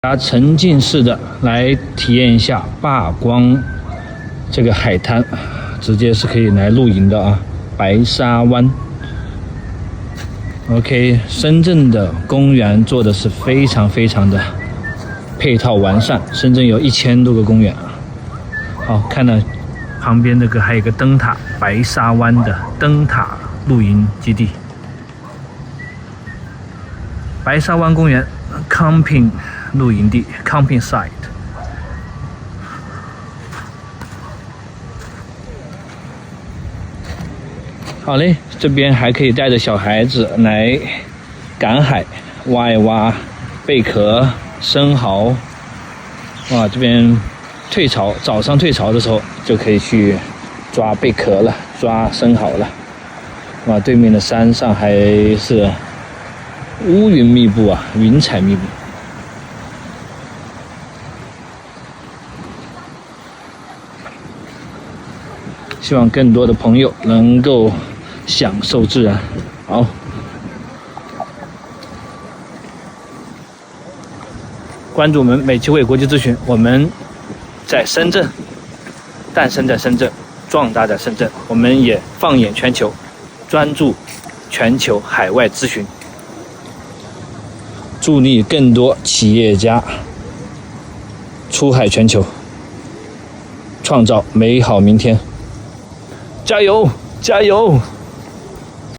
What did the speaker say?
大家沉浸式的来体验一下霸光这个海滩，直接是可以来露营的啊！白沙湾。OK， 深圳的公园做的是非常的配套完善，深圳有1000多个公园啊。好，看到旁边那个还有一个灯塔，白沙湾的灯塔露营基地。白沙湾公园 camping 露营地 camping site。好嘞，这边还可以带着小孩子来赶海，挖一挖贝壳、生蚝。哇，这边退潮，早上退潮的时候就可以去抓贝壳了，抓生蚝了。哇，对面的山上还是乌云密布啊，云彩密布。希望更多的朋友能够享受自然。好，关注我们美其伟国际咨询，我们在深圳，诞生在深圳，壮大在深圳，我们也放眼全球，专注全球海外咨询，助力更多企业家出海全球，创造美好明天。加油，加油！